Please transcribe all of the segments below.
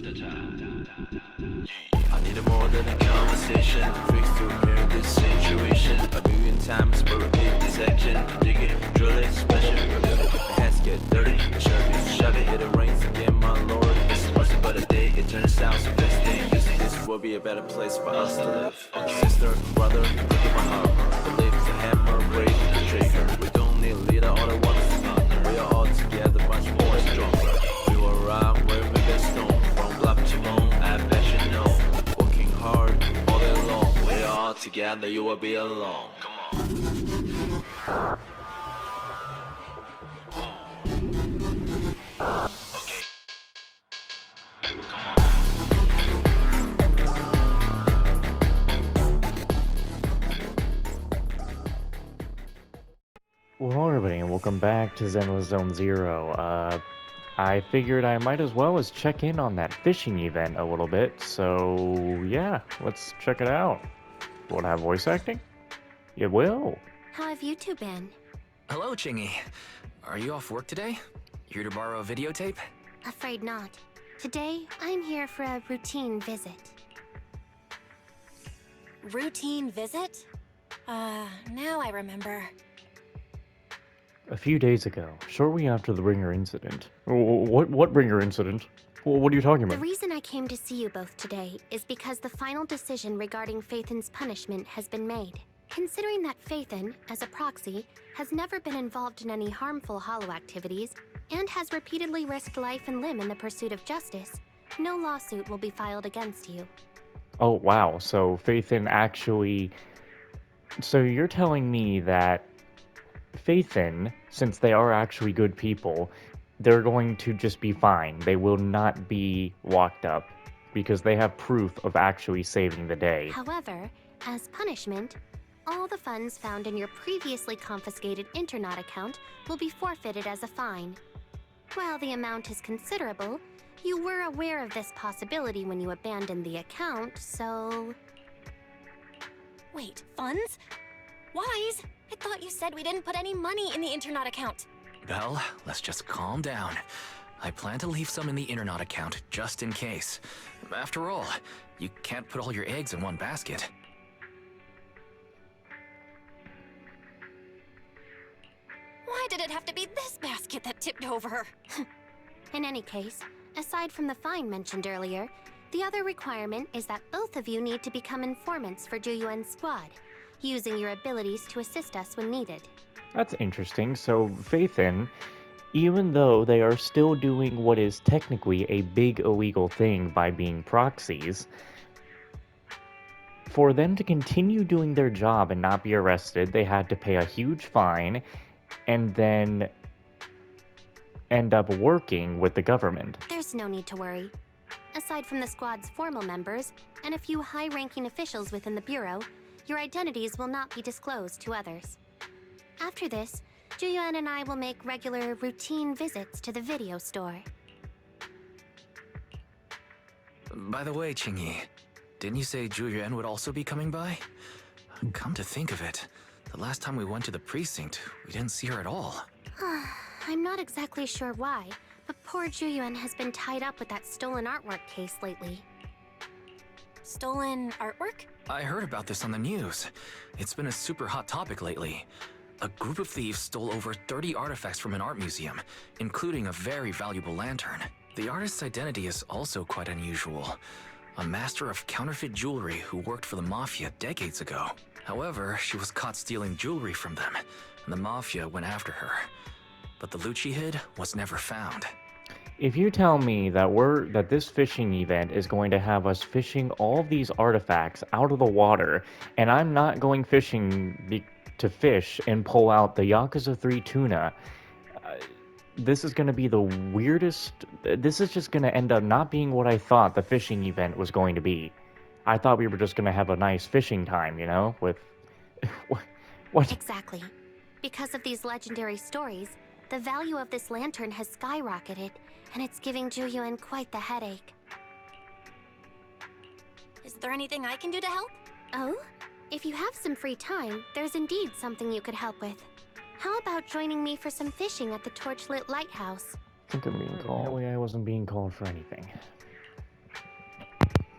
I need it more than a conversation. Fix to mirror this situation. A million times for repeat this action. Dig it, drill it, smash it. Hands get dirty, shove it, it rains again, my lord. This wasn't but a day, it turns out so best thing. This will be a better place for us to live. Sister, brother, look at my heart. Believe the hammer, break the trigger. We don't need a leader, all the ones is not. We are all together, much more stronger. We will ride where we best known. From black to moon, I bet you know. Working hard all day long. We are all together, you will be alone. Come on. Well, everybody, and welcome back to ZENLESS ZONE ZERO. I figured I might as well check in on that fishing event a little bit, so yeah, let's check it out. Will it have voice acting? It will. How have you two been? Hello, Chingy. Are you off work today? Here to borrow a videotape? Afraid not. Today, I'm here for a routine visit. Routine visit? Now I remember. A few days ago, shortly after the Ringer incident. What Ringer incident? What are you talking The about? reason I came to see you both today is because the final decision regarding Phaethon's punishment has been made. Considering that Phaethon, as a proxy, has never been involved in any harmful hollow activities, and has repeatedly risked life and limb in the pursuit of justice, no lawsuit will be filed against you. Oh, wow, so Phaethon actually... So you're telling me that Phaethon, since they are actually good people, they're going to just be fine. They will not be locked up because they have proof of actually saving the day. However, as punishment, all the funds found in your previously confiscated Internaut account will be forfeited as a fine. While the amount is considerable, you were aware of this possibility when you abandoned the account, so... Wait, funds? Wise? I thought you said we didn't put any money in the Internaut account. Well, let's just calm down. I plan to leave some in the Internaut account, just in case. After all, you can't put all your eggs in one basket. Why did it have to be this basket that tipped over? In any case, aside from the fine mentioned earlier, the other requirement is that both of you need to become informants for Juyuan's squad, using your abilities to assist us when needed. That's interesting. So Phaethon, even though they are still doing what is technically a big illegal thing by being proxies, for them to continue doing their job and not be arrested, they had to pay a huge fine and then end up working with the government. There's no need to worry. Aside from the squad's formal members and a few high-ranking officials within the Bureau, your identities will not be disclosed to others. After this, Juyuan and I will make regular, routine visits to the video store. By the way, Chingy, didn't you say Julian would also be coming by? Come to think of it, the last time we went to the precinct, we didn't see her at all. I'm not exactly sure why, but poor Juyuan has been tied up with that stolen artwork case lately. Stolen artwork? I heard about this on the news. It's been a super hot topic lately. A group of thieves stole over 30 artifacts from an art museum, including a very valuable lantern. The artist's identity is also quite unusual. A master of counterfeit jewelry who worked for the Mafia decades ago. However, she was caught stealing jewelry from them, and the Mafia went after her. But the loot she hid was never found. If you tell me that this fishing event is going to have us fishing all these artifacts out of the water, and I'm not going fishing to fish and pull out the Yakuza 3 tuna, this is going to be the weirdest. This is just going to end up not being what I thought the fishing event was going to be. I thought we were just going to have a nice fishing time, you know, with... what? Exactly. Because of these legendary stories, the value of this lantern has skyrocketed, and it's giving Juyuan quite the headache. Is there anything I can do to help? Oh? If you have some free time, there's indeed something you could help with. How about joining me for some fishing at the torchlit lighthouse? I think I'm being called. That way I wasn't being called for anything.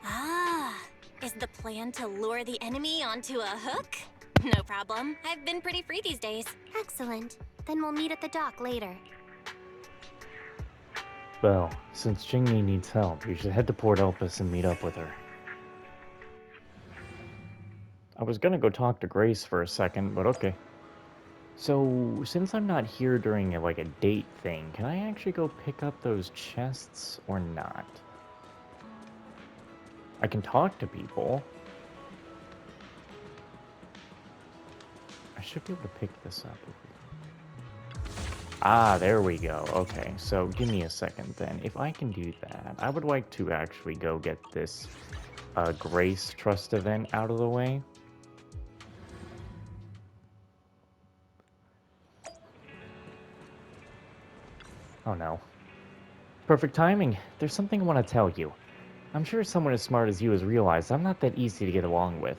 Ah, is the plan to lure the enemy onto a hook? No problem. I've been pretty free these days. Excellent. Then we'll meet at the dock later. Well, since Jingyi needs help, you should head to Port Elpis and meet up with her. I was gonna go talk to Grace for a second, but okay. So, since I'm not here during like a date thing, can I actually go pick up those chests or not? I can talk to people. I should be able to pick this up. Ah, there we go. Okay, so give me a second then. If I can do that, I would like to actually go get this Grace Trust event out of the way. Oh no. Perfect timing. There's something I want to tell you. I'm sure someone as smart as you has realized I'm not that easy to get along with.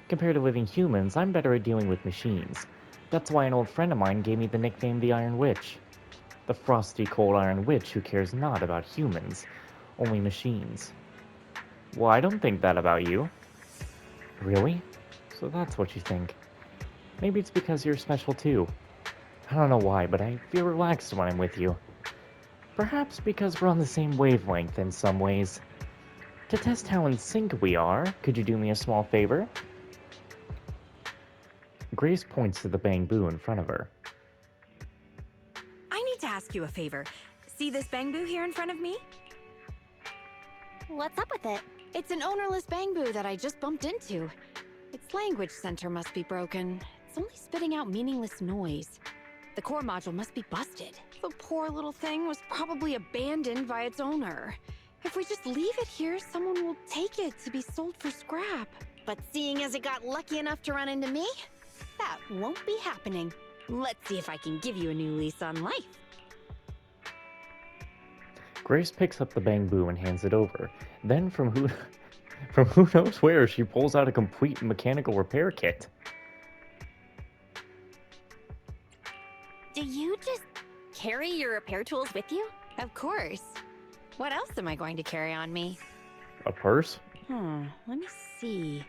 Compared to living humans, I'm better at dealing with machines. That's why an old friend of mine gave me the nickname the Iron Witch. The frosty cold Iron Witch who cares not about humans, only machines. Well, I don't think that about you. Really? So that's what you think. Maybe it's because you're special too. I don't know why, but I feel relaxed when I'm with you. Perhaps because we're on the same wavelength in some ways. To test how in sync we are, could you do me a small favor? Grace points to the bamboo in front of her. I need to ask you a favor. See this bamboo here in front of me? What's up with it? It's an ownerless bamboo that I just bumped into. Its language center must be broken. It's only spitting out meaningless noise. The core module must be busted. The poor little thing was probably abandoned by its owner. If we just leave it here, someone will take it to be sold for scrap. But seeing as it got lucky enough to run into me, that won't be happening. Let's see if I can give you a new lease on life. Grace picks up the bamboo and hands it over. Then from who knows where, she pulls out a complete mechanical repair kit. Do you just carry your repair tools with you? Of course. What else am I going to carry on me? A purse? Let me see.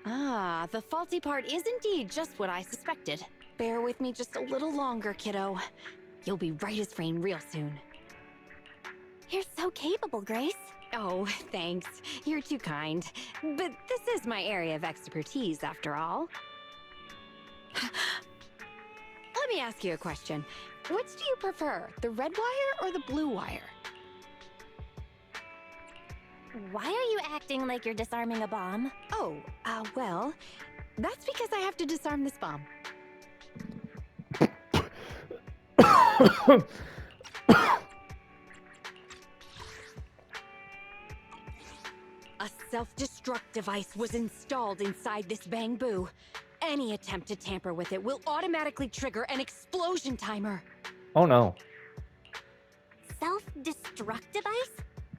Ah, the faulty part is indeed just what I suspected. Bear with me just a little longer, kiddo. You'll be right as rain real soon. You're so capable, Grace. Oh, thanks. You're too kind. But this is my area of expertise, after all. Let me ask you a question. Which do you prefer, the red wire or the blue wire? Why are you acting like you're disarming a bomb? Oh, well, that's because I have to disarm this bomb. A self-destruct device was installed inside this bamboo. Any attempt to tamper with it will automatically trigger an explosion timer. Oh no. Self-destruct device?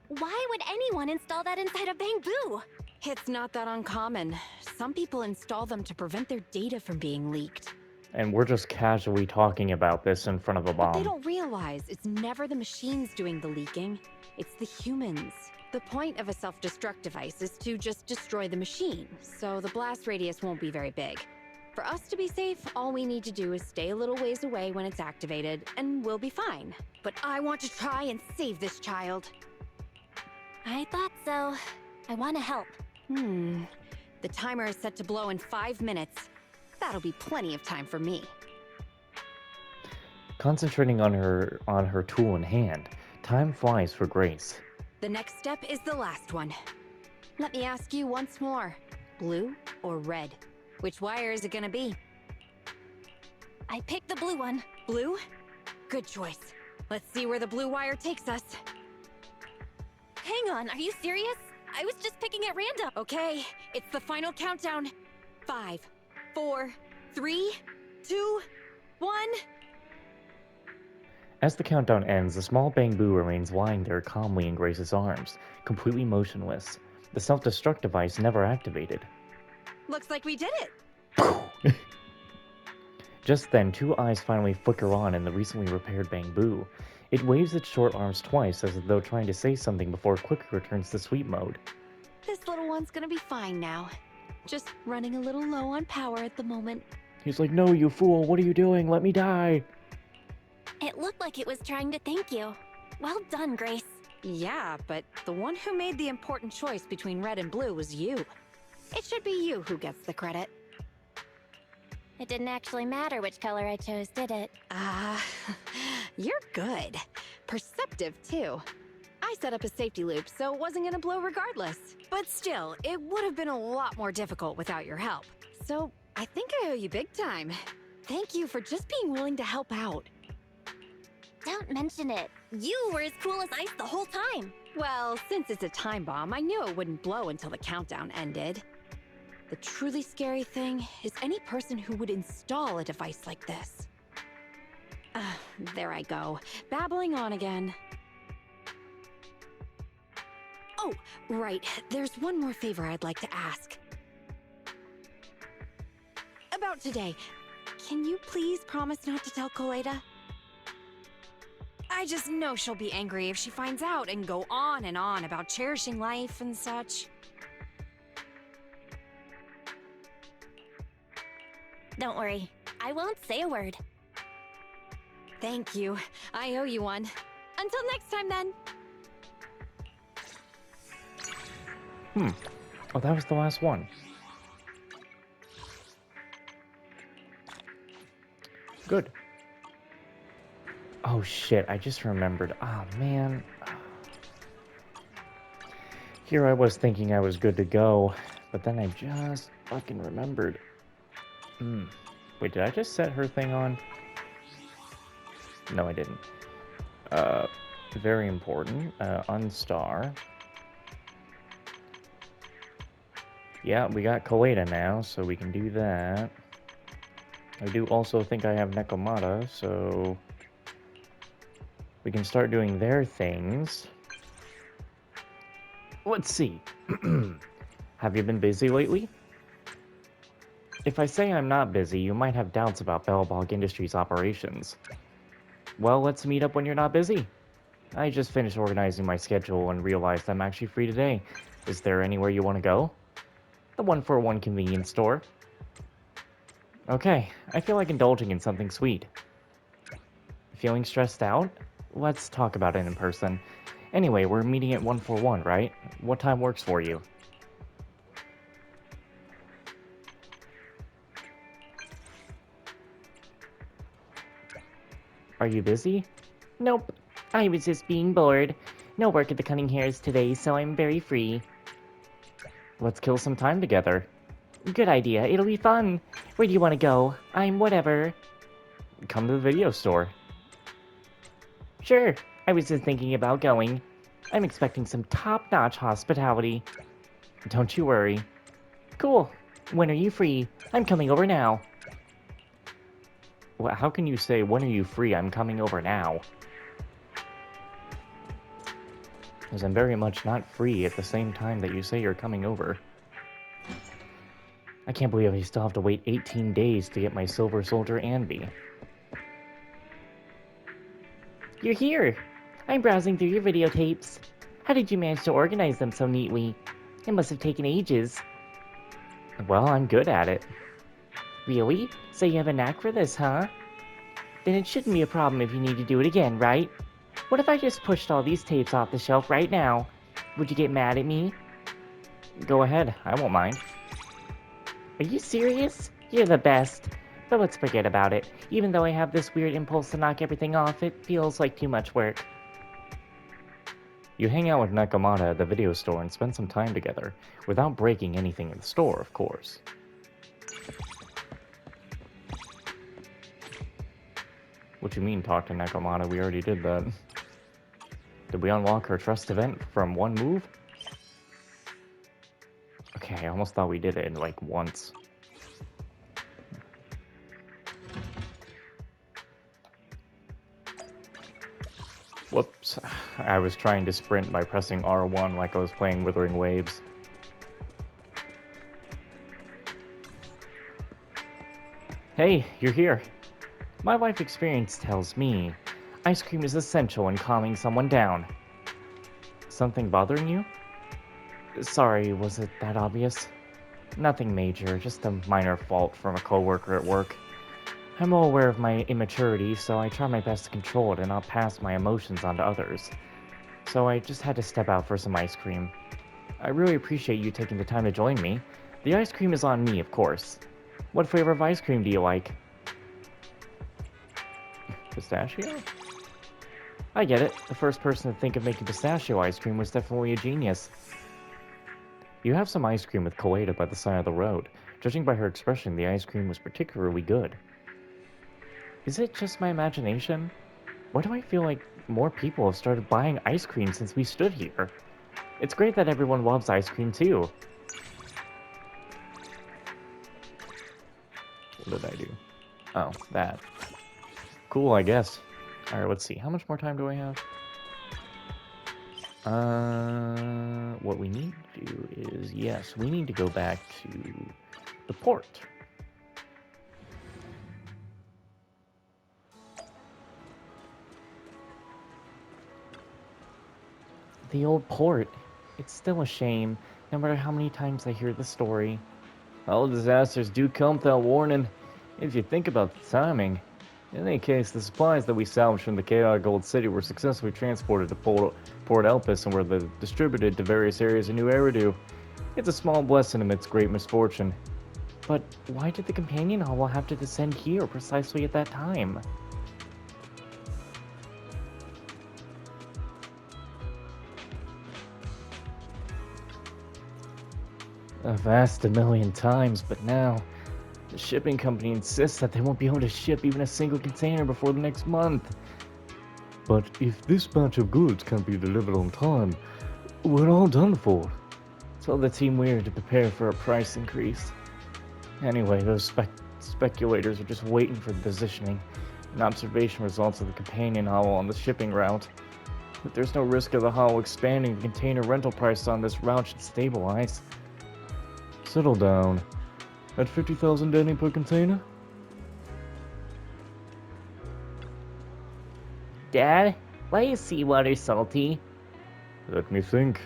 Why would anyone install that inside a bamboo? It's not that uncommon. Some people install them to prevent their data from being leaked. And we're just casually talking about this in front of a What they bomb. don't realize it's never the machines doing the leaking. It's the humans. The point of a self-destruct device is to just destroy the machine, so the blast radius won't be very big. For us to be safe, all we need to do is stay a little ways away when it's activated, and we'll be fine. But I want to try and save this child. I thought so. I want to help. The timer is set to blow in 5 minutes. That'll be plenty of time for me. Concentrating on her tool in hand, time flies for Grace. The next step is the last one. Let me ask you once more. Blue or red? Which wire is it gonna be? I picked the blue one. Blue? Good choice. Let's see where the blue wire takes us. Hang on, are you serious? I was just picking at random. Okay, it's the final countdown. 5, 4, 3, 2, 1. As the countdown ends, the small bamboo remains lying there calmly in Grace's arms, completely motionless. The self-destruct device never activated. Looks like we did it. Just then, 2 eyes finally flicker on in the recently repaired bamboo. It waves its short arms twice as though trying to say something before it quickly returns to sweep mode. Everyone's gonna be fine now. Just running a little low on power at the moment. He's like, no, you fool, what are you doing? Let me die. It looked like it was trying to thank you. Well done, Grace. Yeah, but the one who made the important choice between red and blue was you. It should be you who gets the credit. It didn't actually matter which color I chose, did it? You're good. Perceptive, too. I set up a safety loop, so it wasn't gonna blow regardless. But still, it would have been a lot more difficult without your help. So, I think I owe you big time. Thank you for just being willing to help out. Don't mention it. You were as cool as ice the whole time. Well, since it's a time bomb, I knew it wouldn't blow until the countdown ended. The truly scary thing is any person who would install a device like this. There I go, babbling on again. Oh, right, there's one more favor I'd like to ask. About today, can you please promise not to tell Koleda? I just know she'll be angry if she finds out and go on and on about cherishing life and such. Don't worry, I won't say a word. Thank you. I owe you one. Until next time, then. Oh, that was the last one. Good. Oh shit, I just remembered. Oh man. Here I was thinking I was good to go, but then I just fucking remembered. Wait, did I just set her thing on? No, I didn't. Very important. Unstar. Yeah, we got Koleda now, so we can do that. I do also think I have Nekomata, so we can start doing their things. Let's see. Have you been busy lately? If I say I'm not busy, you might have doubts about Bellbog Industries' operations. Well, let's meet up when you're not busy. I just finished organizing my schedule and realized I'm actually free today. Is there anywhere you want to go? The 141 convenience store. Okay, I feel like indulging in something sweet. Feeling stressed out? Let's talk about it in person. Anyway, we're meeting at 141, right? What time works for you? Are you busy? Nope. I was just being bored. No work at the Cunning Hares today, so I'm very free. Let's kill some time together. Good idea. It'll be fun. Where do you want to go? I'm whatever. Come to the video store. Sure. I was just thinking about going. I'm expecting some top-notch hospitality. Don't you worry. Cool. When are you free? I'm coming over now. Well, how can you say, when are you free? I'm coming over now. Because I'm very much not free at the same time that you say you're coming over. I can't believe I still have to wait 18 days to get my Silver Soldier Anby. You're here! I'm browsing through your videotapes. How did you manage to organize them so neatly? It must have taken ages. Well, I'm good at it. Really? So you have a knack for this, huh? Then it shouldn't be a problem if you need to do it again, right? What if I just pushed all these tapes off the shelf right now? Would you get mad at me? Go ahead, I won't mind. Are you serious? You're the best. But let's forget about it. Even though I have this weird impulse to knock everything off, it feels like too much work. You hang out with Nekomata at the video store and spend some time together, without breaking anything in the store, of course. What you mean, talk to Nekomata? We already did that. Did we unlock her trust event from one move? Okay, I almost thought we did it in, like, once. Whoops. I was trying to sprint by pressing R1 like I was playing Withering Waves. Hey, you're here. My life experience tells me ice cream is essential in calming someone down. Something bothering you? Sorry, was it that obvious? Nothing major, just a minor fault from a coworker at work. I'm well aware of my immaturity, so I try my best to control it and not pass my emotions on to others. So I just had to step out for some ice cream. I really appreciate you taking the time to join me. The ice cream is on me, of course. What flavor of ice cream do you like? Pistachio? I get it. The first person to think of making pistachio ice cream was definitely a genius. You have some ice cream with Koeda by the side of the road. Judging by her expression, the ice cream was particularly good. Is it just my imagination? Why do I feel like more people have started buying ice cream since we stood here? It's great that everyone loves ice cream too. What did I do? Oh, that. Cool, I guess. Alright, let's see. How much more time do I have? What we need to do is, yes, we need to go back to the port. The old port. It's still a shame, no matter how many times I hear the story. All disasters do come without warning, if you think about the timing. In any case, the supplies that we salvaged from the chaotic old city were successfully transported to Port Elpis and were distributed to various areas in New Eridu. It's a small blessing amidst great misfortune. But why did the companion hovel have to descend here precisely at that time? I've asked a million times, but now the shipping company insists that they won't be able to ship even a single container before the next month. But if this batch of goods can't be delivered on time, we're all done for. Tell the team we're to prepare for a price increase. Anyway, those speculators are just waiting for the positioning and observation results of the companion hull on the shipping route. But there's no risk of the hull expanding. The container rental price on this route should stabilize. Settle down. At 50,000 denny per container? Dad, why is seawater salty? Let me think.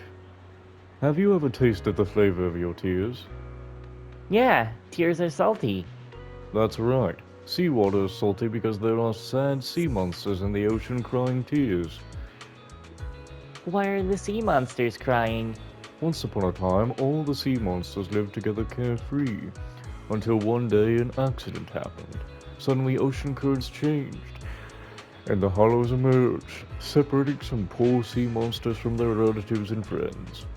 Have you ever tasted the flavor of your tears? Yeah, tears are salty. That's right. Seawater is salty because there are sad sea monsters in the ocean crying tears. Why are the sea monsters crying? Once upon a time, all the sea monsters lived together carefree, until one day an accident happened. Suddenly ocean currents changed, and the hollows emerged, separating some poor sea monsters from their relatives and friends.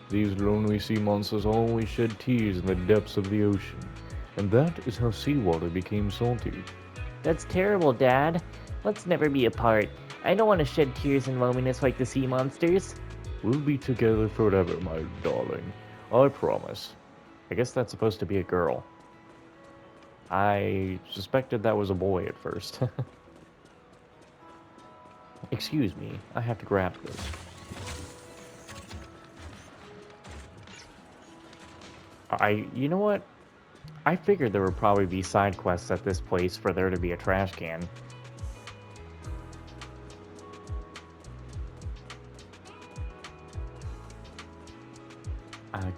These lonely sea monsters always shed tears in the depths of the ocean, and that is how seawater became salty. That's terrible, Dad. Let's never be apart. I don't want to shed tears in loneliness like the sea monsters. We'll be together forever, my darling. I promise. I guess that's supposed to be a girl. I suspected that was a boy at first. Excuse me, I have to grab this. You know what? I figured there would probably be side quests at this place for there to be a trash can.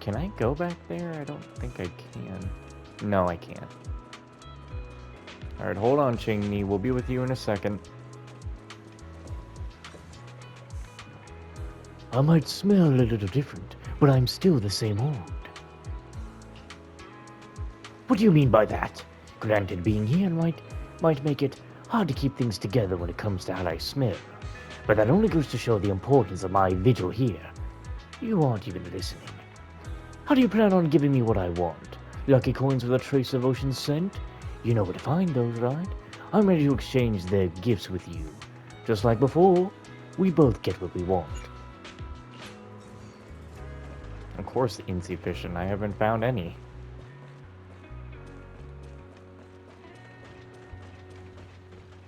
Can I go back there? I don't think I can. No, I can't. Alright, hold on, Ching-Ni. We'll be with you in a second. I might smell a little different, but I'm still the same old. What do you mean by that? Granted, being here might make it hard to keep things together when it comes to how I smell. But that only goes to show the importance of my vigil here. You aren't even listening. How do you plan on giving me what I want? Lucky coins with a trace of ocean scent? You know where to find those, right? I'm ready to exchange their gifts with you. Just like before, we both get what we want. Of course, insufficient. I haven't found any.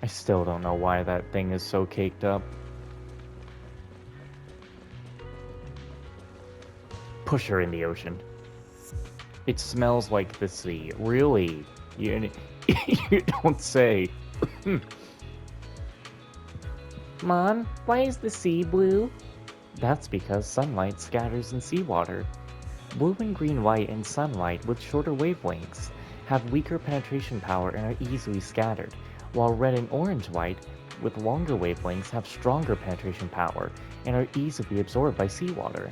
I still don't know why that thing is so caked up. Push her in the ocean. It smells like the sea. Really? You don't say. Mom, why is the sea blue? That's because sunlight scatters in seawater. Blue and green light and sunlight with shorter wavelengths have weaker penetration power and are easily scattered, while red and orange light with longer wavelengths have stronger penetration power and are easily absorbed by seawater.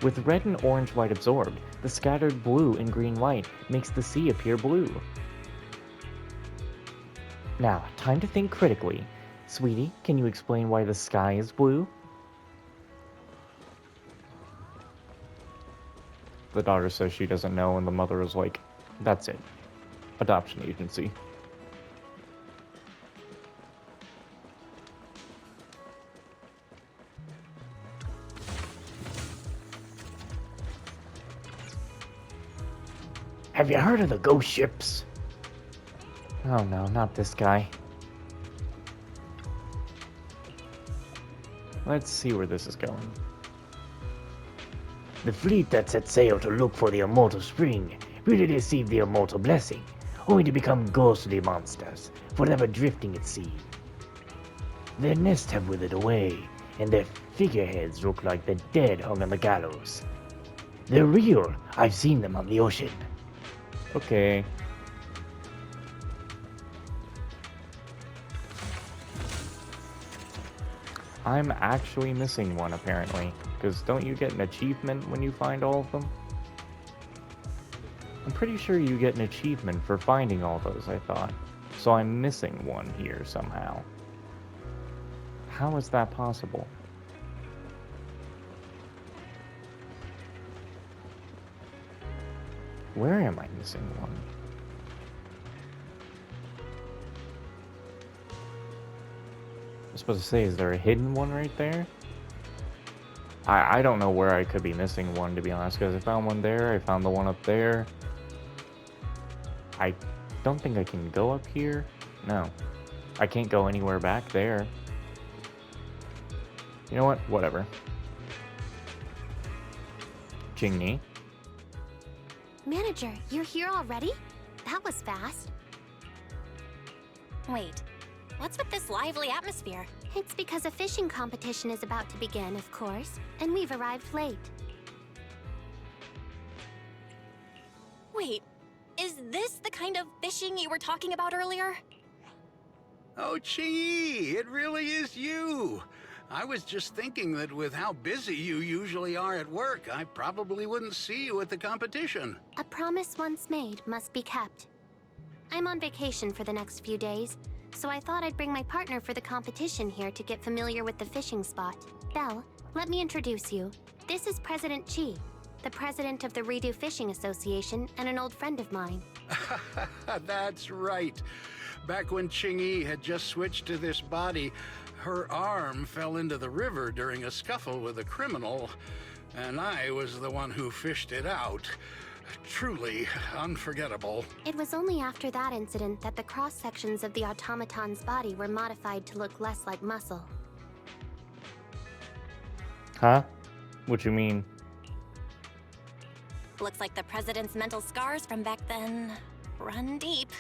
With red and orange light absorbed, the scattered blue and green light makes the sea appear blue. Now, time to think critically. Sweetie, can you explain why the sky is blue? The daughter says she doesn't know, and the mother is like, that's it. Adoption agency. Have you heard of the ghost ships? Oh no, not this guy. Let's see where this is going. The fleet that set sail to look for the immortal spring really received the immortal blessing, only to become ghostly monsters, forever drifting at sea. Their nests have withered away, and their figureheads look like the dead hung on the gallows. They're real. I've seen them on the ocean. Okay. I'm actually missing one, apparently. Because don't you get an achievement when you find all of them? I'm pretty sure you get an achievement for finding all those, I thought. So I'm missing one here somehow. How is that possible? Where am I missing one? I was supposed to say, is there a hidden one right there? I don't know where I could be missing one, to be honest, because I found one there, I found the one up there. I don't think I can go up here. No. I can't go anywhere back there. You know what? Whatever. Jingni. Manager, you're here already? That was fast. Wait, what's with this lively atmosphere? It's because a fishing competition is about to begin, of course, and we've arrived late. Wait, is this the kind of fishing you were talking about earlier? Oh, Chi, it really is you. I was just thinking that with how busy you usually are at work, I probably wouldn't see you at the competition. A promise once made must be kept. I'm on vacation for the next few days, so I thought I'd bring my partner for the competition here to get familiar with the fishing spot. Belle, let me introduce you. This is President Chi, the president of the Redo Fishing Association and an old friend of mine. That's right. Back when Qingyi had just switched to this body, her arm fell into the river during a scuffle with a criminal, and I was the one who fished it out. Truly unforgettable. It was only after that incident that the cross-sections of the automaton's body were modified to look less like muscle. Huh? What you mean? Looks like the president's mental scars from back then run deep.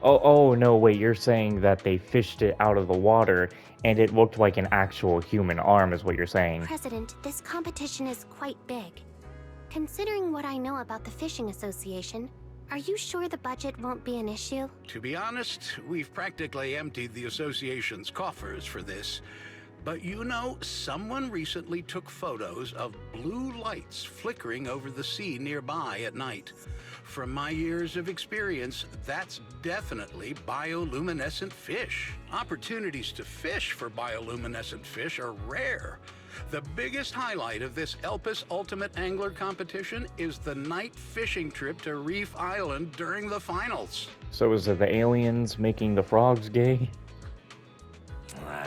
Oh, no, wait, you're saying that they fished it out of the water and it looked like an actual human arm is what you're saying. President, this competition is quite big. Considering what I know about the Fishing Association, are you sure the budget won't be an issue? To be honest, we've practically emptied the association's coffers for this. But you know, someone recently took photos of blue lights flickering over the sea nearby at night. From my years of experience, that's definitely bioluminescent fish. Opportunities to fish for bioluminescent fish are rare. The biggest highlight of this Elpis Ultimate Angler competition is the night fishing trip to Reef Island during the finals. So is it the aliens making the frogs gay?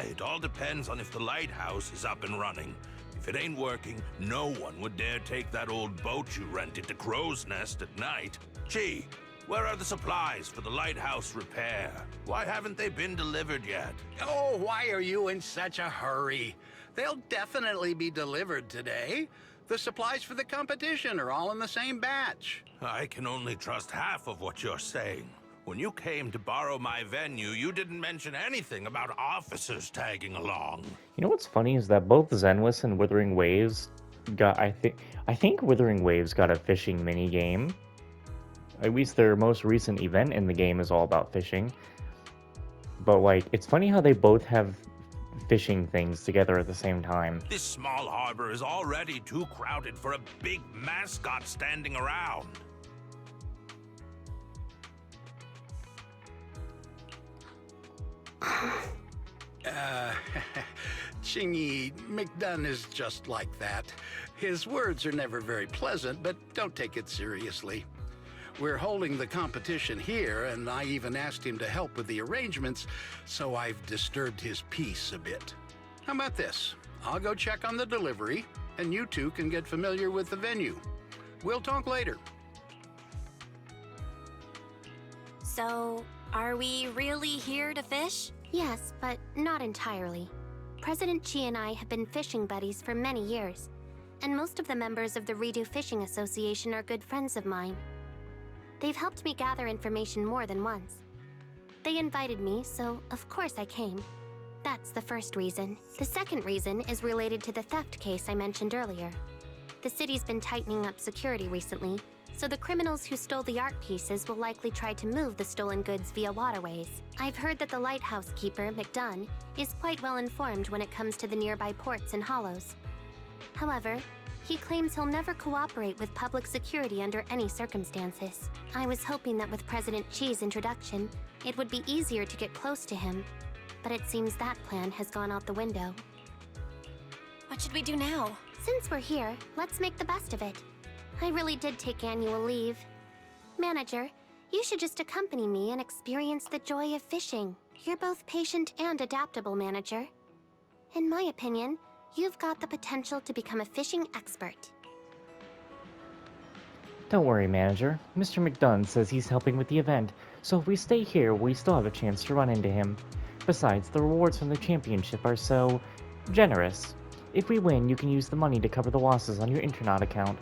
It all depends on if the lighthouse is up and running. If it ain't working, no one would dare take that old boat you rented to Crow's Nest at night. Gee, where are the supplies for the lighthouse repair? Why haven't they been delivered yet? Oh, why are you in such a hurry? They'll definitely be delivered today. The supplies for the competition are all in the same batch. I can only trust half of what you're saying. When you came to borrow my venue, you didn't mention anything about officers tagging along. You know what's funny is that both Zenless and Withering Waves got I think Withering Waves got a fishing mini game. At least their most recent event in the game is all about fishing. But like, it's funny how they both have fishing things together at the same time. This small harbor is already too crowded for a big mascot standing around. Chingy, McDunn is just like that. His words are never very pleasant, but don't take it seriously. We're holding the competition here, and I even asked him to help with the arrangements, so I've disturbed his peace a bit. How about this? I'll go check on the delivery, and you two can get familiar with the venue. We'll talk later. So, are we really here to fish? Yes, but not entirely. President Chi and I have been fishing buddies for many years, and most of the members of the Redo Fishing Association are good friends of mine. They've helped me gather information more than once. They invited me, so of course I came. That's the first reason. The second reason is related to the theft case I mentioned earlier. The city's been tightening up security recently, so the criminals who stole the art pieces will likely try to move the stolen goods via waterways. I've heard that the lighthouse keeper, McDunn, is quite well informed when it comes to the nearby ports and hollows. However, he claims he'll never cooperate with public security under any circumstances. I was hoping that with President Chi's introduction, it would be easier to get close to him, but it seems that plan has gone out the window. What should we do now? Since we're here, let's make the best of it. I really did take annual leave. Manager, you should just accompany me and experience the joy of fishing. You're both patient and adaptable, Manager. In my opinion, you've got the potential to become a fishing expert. Don't worry, Manager. Mr. McDunn says he's helping with the event, so if we stay here, we still have a chance to run into him. Besides, the rewards from the championship are so generous. If we win, you can use the money to cover the losses on your Internet account.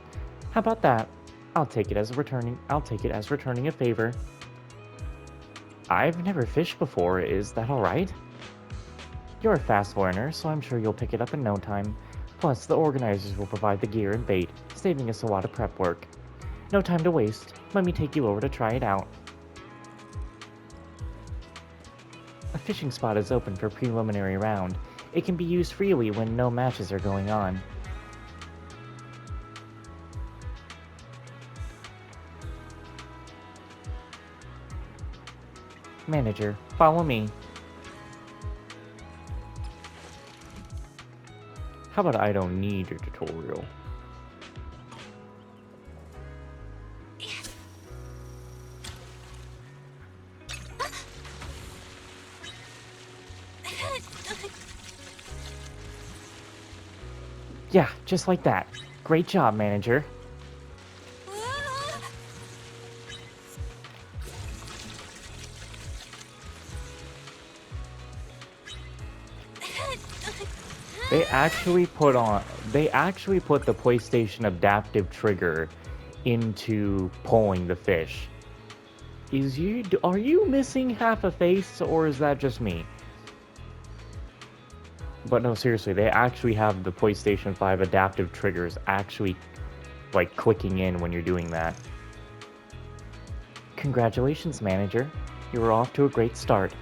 How about that? I'll take it as returning a favor. I've never fished before, is that alright? You're a fast learner, so I'm sure you'll pick it up in no time. Plus, the organizers will provide the gear and bait, saving us a lot of prep work. No time to waste, let me take you over to try it out. A fishing spot is open for preliminary round. It can be used freely when no matches are going on. Manager, follow me. How about I don't need your tutorial? Yeah, just like that. Great job, Manager. They actually put the PlayStation adaptive trigger into pulling the fish. Are you missing half a face, or is that just me? But no, seriously, they actually have the PlayStation 5 adaptive triggers actually, like, clicking in when you're doing that. Congratulations, Manager. You were off to a great start.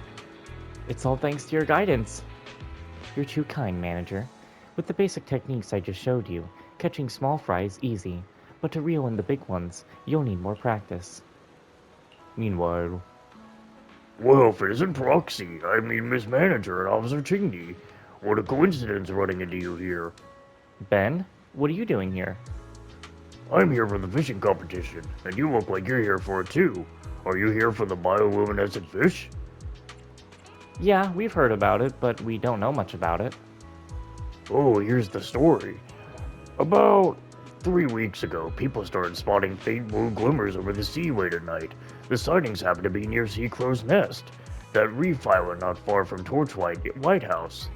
It's all thanks to your guidance. You're too kind, Manager. With the basic techniques I just showed you, catching small fry is easy, but to reel in the big ones, you'll need more practice. Meanwhile... Well, if it isn't Proxy, I mean Miss Manager and Officer Chingy. What a coincidence running into you here. Ben, what are you doing here? I'm here for the fishing competition, and you look like you're here for it too. Are you here for the bioluminescent fish? Yeah, we've heard about it, but we don't know much about it. Oh, here's the story. About 3 weeks ago, people started spotting faint blue glimmers over the sea late at night. The sightings happened to be near Sea Crow's Nest, that reef island not far from Torchlight Lighthouse.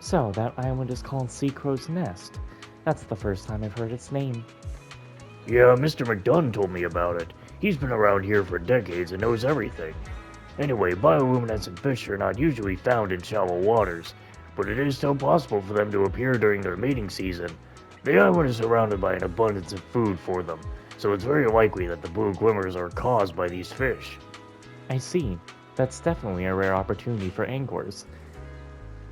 So, that island is called Sea Crow's Nest. That's the first time I've heard its name. Yeah, Mr. McDunn told me about it. He's been around here for decades and knows everything. Anyway, bioluminescent fish are not usually found in shallow waters, but it is still possible for them to appear during their mating season. The island is surrounded by an abundance of food for them, so it's very likely that the blue glimmers are caused by these fish. I see. That's definitely a rare opportunity for anglers.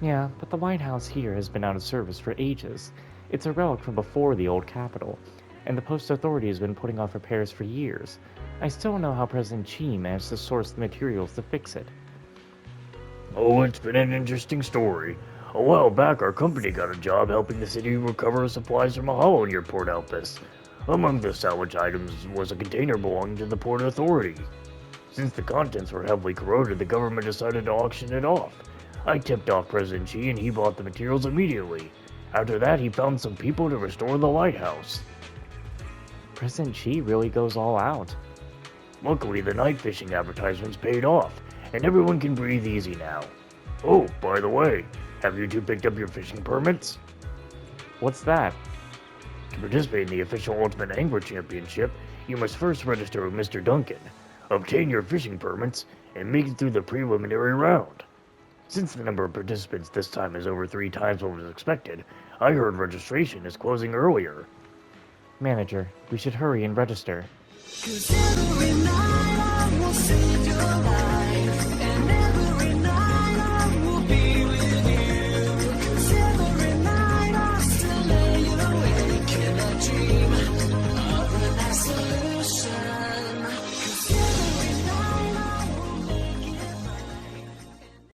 Yeah, but the lighthouse here has been out of service for ages. It's a relic from before the old capital, and the Post Authority has been putting off repairs for years. I still don't know how President Chi managed to source the materials to fix it. Oh, it's been an interesting story. A while back, our company got a job helping the city recover supplies from a hollow near Port Elpis. Among the salvage items was a container belonging to the Port Authority. Since the contents were heavily corroded, the government decided to auction it off. I tipped off President Chi and he bought the materials immediately. After that, he found some people to restore the lighthouse. President Chi really goes all out. Luckily, the night fishing advertisements paid off, and everyone can breathe easy now. Oh, by the way, have you two picked up your fishing permits? What's that? To participate in the official Ultimate Angler Championship, you must first register with Mr. Duncan, obtain your fishing permits, and make it through the preliminary round. Since the number of participants this time is over 3 times what was expected, I heard registration is closing earlier. Manager, we should hurry and register. 'Cause every